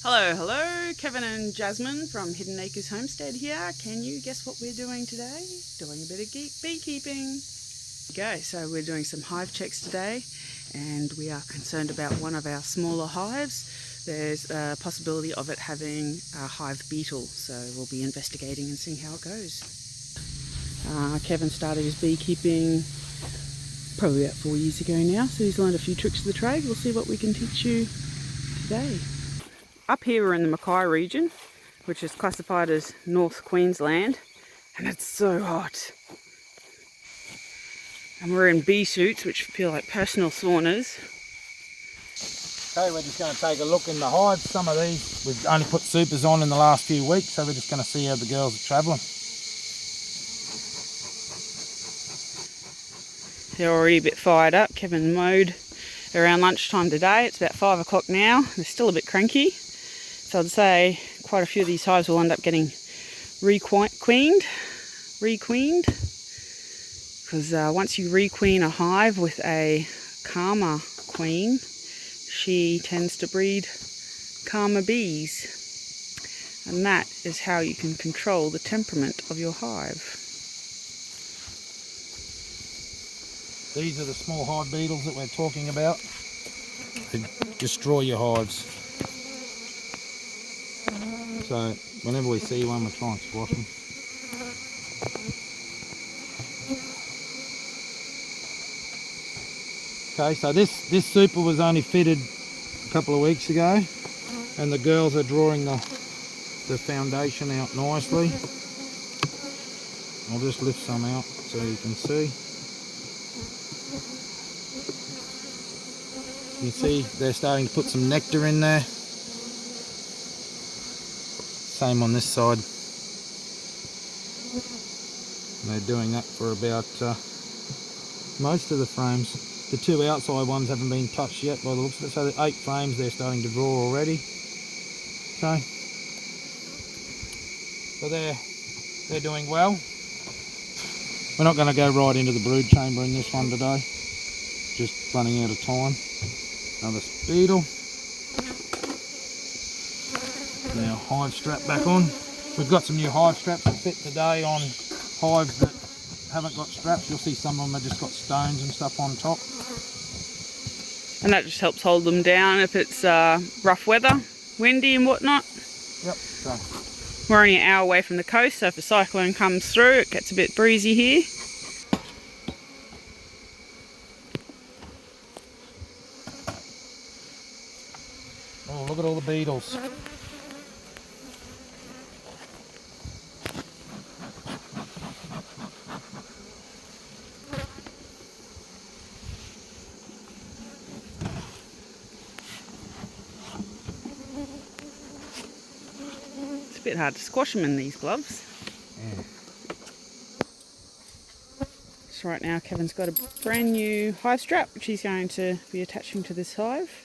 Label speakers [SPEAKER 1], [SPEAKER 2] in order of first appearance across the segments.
[SPEAKER 1] Hello, Kevin and Jasmine from Acres Homestead here. Can you guess what we're doing today? Doing a bit of beekeeping. Okay, so we're doing some hive checks today, and we are concerned about one of our smaller hives. There's a possibility of it having a hive beetle, so we'll be investigating and seeing how it goes. Kevin started his beekeeping probably about 4 years ago now, so he's learned a few tricks of the trade. We'll see what we can teach you today. Up here we're in the Mackay region, which is classified as North Queensland, and it's so hot. And we're in bee suits, which feel like personal saunas.
[SPEAKER 2] Okay, we're just going to take a look in the hives. Some of these we've only put supers on in the last few weeks, so we're just going to see how the girls are travelling.
[SPEAKER 1] They're already a bit fired up. Kevin mowed around lunchtime today. It's about 5 o'clock now. They're still a bit cranky. So I'd say quite a few of these hives will end up getting requeened. Because once you requeen a hive with a calmer queen, she tends to breed calmer bees. And that is how you can control the temperament of your hive.
[SPEAKER 2] These are the small hive beetles that we're talking about. They destroy your hives. So whenever we see one, we try and squash them. Okay, so this super was only fitted a couple of weeks ago, and the girls are drawing the foundation out nicely. I'll just lift some out so you can see. You can see they're starting to put some nectar in there. Same on this side. And they're doing that for about most of the frames. The two outside ones haven't been touched yet by the looks of it, so the 8 frames they're starting to draw already. Okay. So they're doing well. We're not going to go right into the brood chamber in this one today. Just running out of time. Another beetle. Now hive strap back on. We've got some new hive straps to fit today on hives that haven't got straps. You'll see some of them have just got stones and stuff on top.
[SPEAKER 1] And that just helps hold them down if it's rough weather, windy and whatnot.
[SPEAKER 2] Yep. So
[SPEAKER 1] we're only an hour away from the coast, so if a cyclone comes through, it gets a bit breezy here.
[SPEAKER 2] oh, look at all the beetles.
[SPEAKER 1] It's a bit hard to squash them in these gloves.
[SPEAKER 2] Yeah.
[SPEAKER 1] So right now Kevin's got a brand new hive strap, which he's going to be attaching to this hive.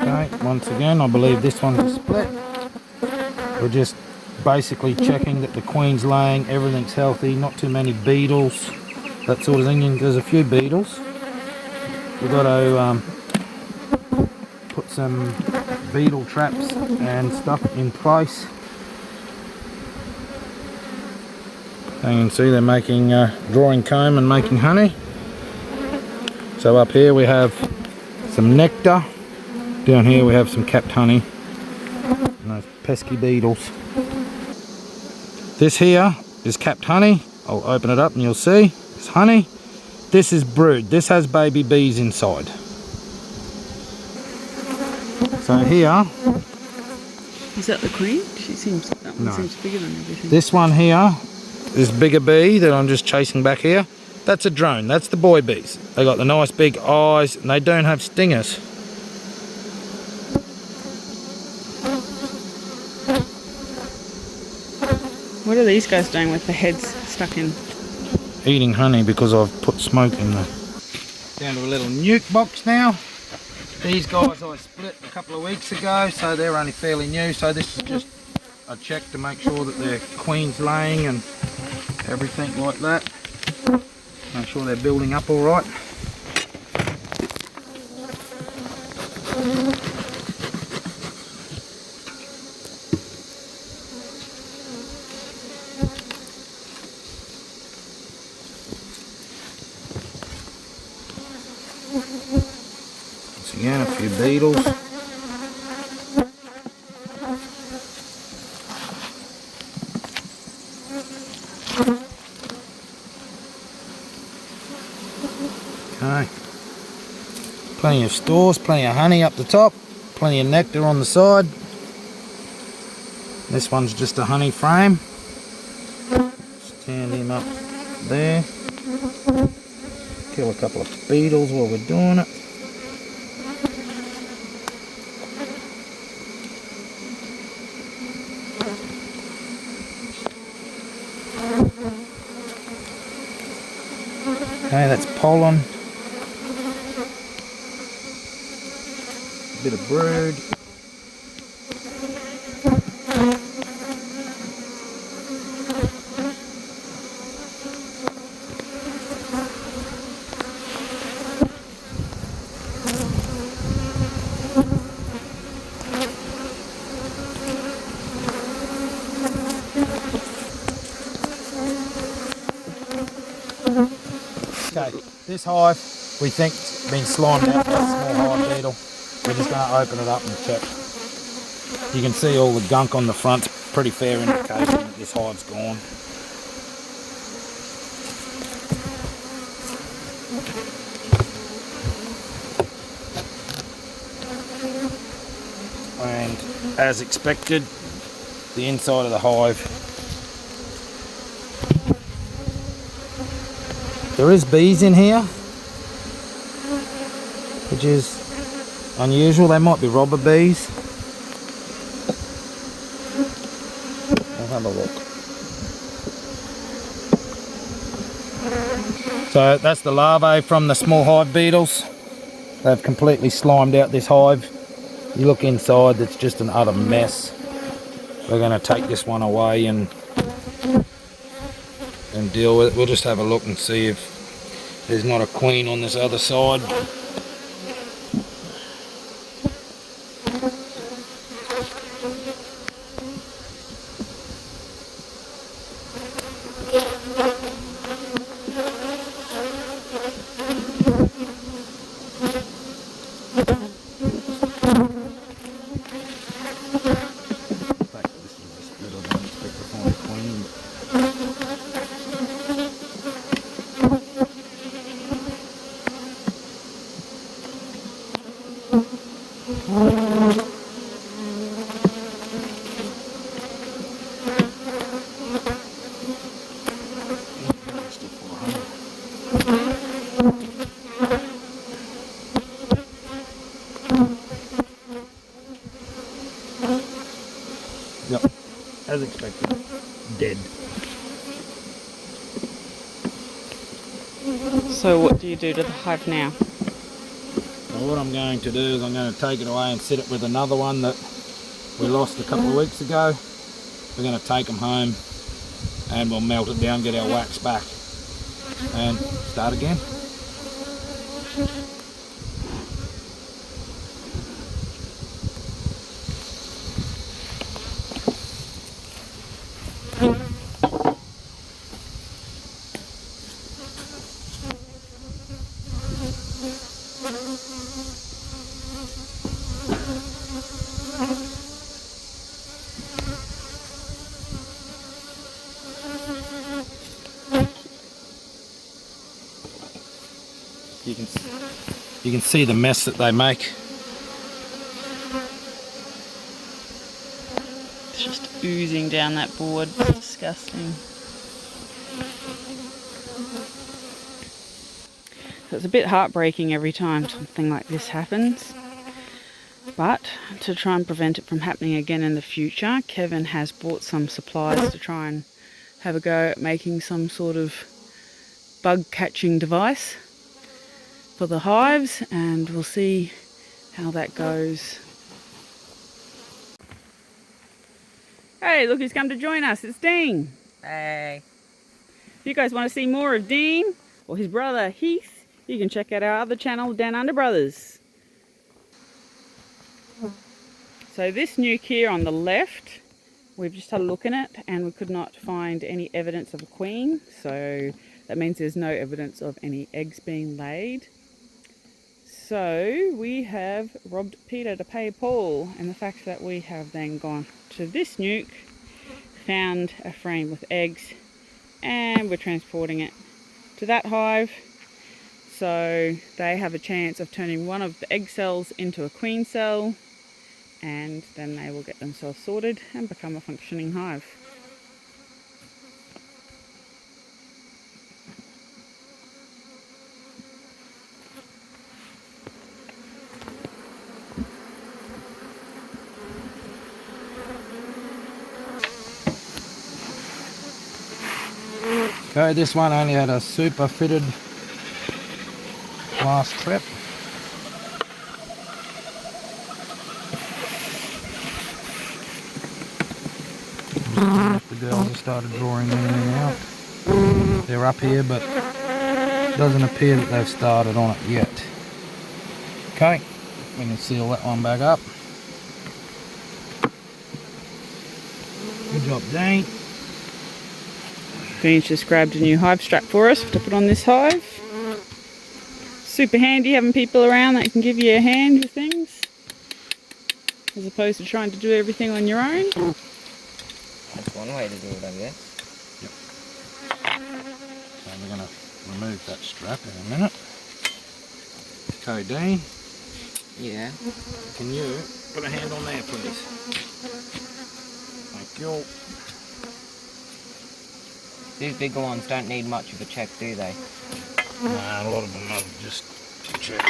[SPEAKER 2] Okay, once again I believe this one's split. We're just basically checking that the queen's laying, everything's healthy, not too many beetles, that sort of thing. There's a few beetles. We've got to put some beetle traps and stuff in place. And you can see they're making drawing comb and making honey. So up here we have some nectar. Down here we have some capped honey. And those pesky beetles. This here is capped honey. I'll open it up and you'll see it's honey. This is brood. This has baby bees inside. So here,
[SPEAKER 1] Is that the queen? That one seems bigger than everything.
[SPEAKER 2] this one here, this bigger bee that I'm just chasing back here, that's a drone. That's the boy bees. They got the nice big eyes and they don't have stingers.
[SPEAKER 1] What are these guys doing with the heads stuck in?
[SPEAKER 2] Eating honey because I've put smoke in there. Down to a little nuke box now. These guys I split a couple of weeks ago, so they're only fairly new. So this is just a check to make sure that their queen's laying and everything like that. Make sure they're building up all right. Once again, a few beetles. Okay. Plenty of stores, plenty of honey up the top, plenty of nectar on the side. This one's just a honey frame. Stand him up there. Kill a couple of beetles while we're doing it. Okay, that's pollen. A bit of brood. Okay, this hive we think has been slimed out by a small hive beetle. We're just going to open it up and check. You can see all the gunk on the front's pretty fair indication that this hive's gone. And as expected, the inside of the hive, there is bees in here, which is unusual. They might be robber bees. I'll have a look. So that's the larvae from the small hive beetles. They've completely slimed out this hive. You look inside, it's just an utter mess. We're going to take this one away and deal with it. We'll just have a look and see if there's not a queen on this other side. Yep, as expected, dead.
[SPEAKER 1] So what do you do to the hive now?
[SPEAKER 2] Well, what I'm going to do is I'm going to take it away and sit it with another one that we lost a couple of weeks ago. We're going to take them home and we'll melt it down, get our wax back and start again. You can see the mess that they make.
[SPEAKER 1] It's just oozing down that board. It's disgusting. So it's a bit heartbreaking every time something like this happens. But to try and prevent it from happening again in the future, Kevin has bought some supplies to try and have a go at making some sort of bug catching device for the hives, and we'll see how that goes. Hey, look who's come to join us. It's Dean.
[SPEAKER 3] Hey.
[SPEAKER 1] If you guys want to see more of Dean or his brother Heath, you can check out our other channel, Down Under Brothers. So this nuke here on the left, we've just had a look in it and we could not find any evidence of a queen, so that means there's no evidence of any eggs being laid. So we have robbed Peter to pay Paul, and the fact that we have then gone to this nuke, found a frame with eggs, and we're transporting it to that hive, so they have a chance of turning one of the egg cells into a queen cell, and then they will get themselves sorted and become a functioning hive.
[SPEAKER 2] Okay, this one only had a super fitted last trip. The girls have started drawing anything out. They're up here, but it doesn't appear that they've started on it yet. Okay, we can seal that one back up. Good job, Dean.
[SPEAKER 1] Dean's just grabbed a new hive strap for us to put on this hive. Super handy having people around that can give you a hand with things, as opposed to trying to do everything on your own.
[SPEAKER 3] That's one way to do it, I guess.
[SPEAKER 2] Yep. So we're going to remove that strap in a minute. Okay, Dean.
[SPEAKER 3] Yeah.
[SPEAKER 2] Can you put a hand on there, please? Thank you.
[SPEAKER 3] These bigger ones don't need much of a check, do they?
[SPEAKER 2] Nah, a lot of them are just check.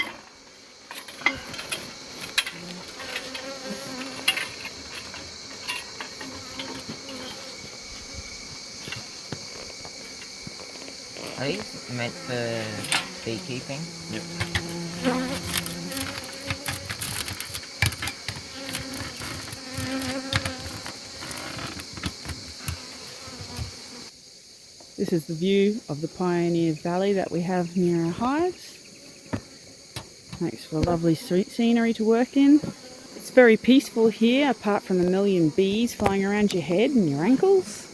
[SPEAKER 3] Are these meant for beekeeping?
[SPEAKER 2] Yep.
[SPEAKER 1] This is the view of the Pioneer Valley that we have near our hives. Makes for lovely scenery to work in. It's very peaceful here, apart from a million bees flying around your head and your ankles.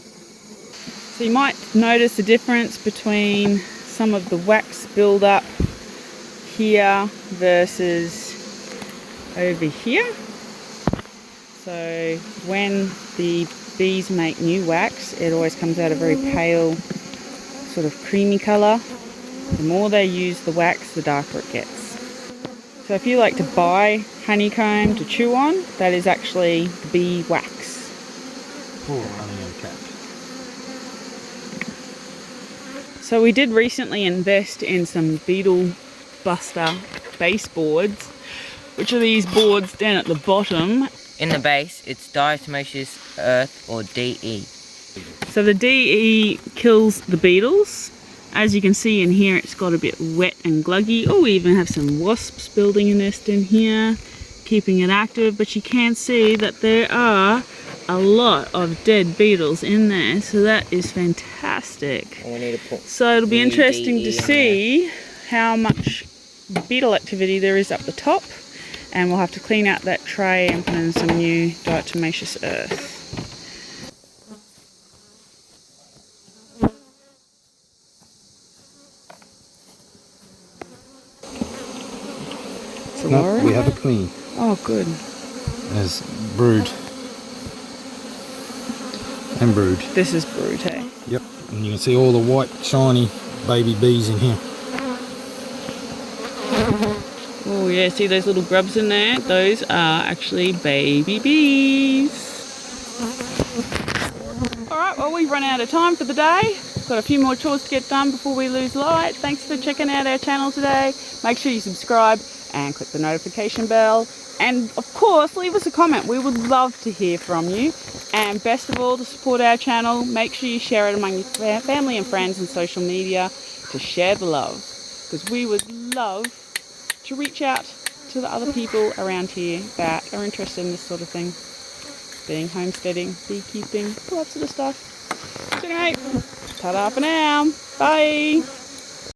[SPEAKER 1] So you might notice a difference between some of the wax build-up here versus over here. So when the bees make new wax, it always comes out a very pale, sort of creamy colour. The more they use the wax, the darker it gets. So if you like to buy honeycomb to chew on, that is actually bee wax.
[SPEAKER 2] Poor honey and cap.
[SPEAKER 1] So we did recently invest in some Beetle Buster baseboards, which are these boards down at the bottom.
[SPEAKER 3] In the base, it's diatomaceous earth, or DE.
[SPEAKER 1] So the DE kills the beetles. As you can see in here, it's got a bit wet and gluggy. Oh, we even have some wasps building a nest in here, keeping it active. But you can see that there are a lot of dead beetles in there, so that is fantastic.
[SPEAKER 3] And we need to put
[SPEAKER 1] So it'll be interesting to
[SPEAKER 3] DE in
[SPEAKER 1] see how much beetle activity there is up the top, and we'll have to clean out that tray and put in some new diatomaceous earth. So
[SPEAKER 2] No,
[SPEAKER 1] Laura?
[SPEAKER 2] we have a queen.
[SPEAKER 1] Oh, good.
[SPEAKER 2] There's brood. And brood.
[SPEAKER 1] This is brood, hey?
[SPEAKER 2] Yep. And you can see all the white, shiny baby bees in here.
[SPEAKER 1] Oh yeah, see those little grubs in there? Those are actually baby bees. Alright, well we've run out of time for the day. Got a few more chores to get done before we lose light. Thanks for checking out our channel today. Make sure you subscribe and click the notification bell And of course, leave us a comment. We would love to hear from you. And best of all, to support our channel, make sure you share it among your family and friends and social media to share the love. Because we would love to reach out to the other people around here that are interested in this sort of thing. Being homesteading, beekeeping, all that sort of stuff. So anyway, ta-da for now. Bye.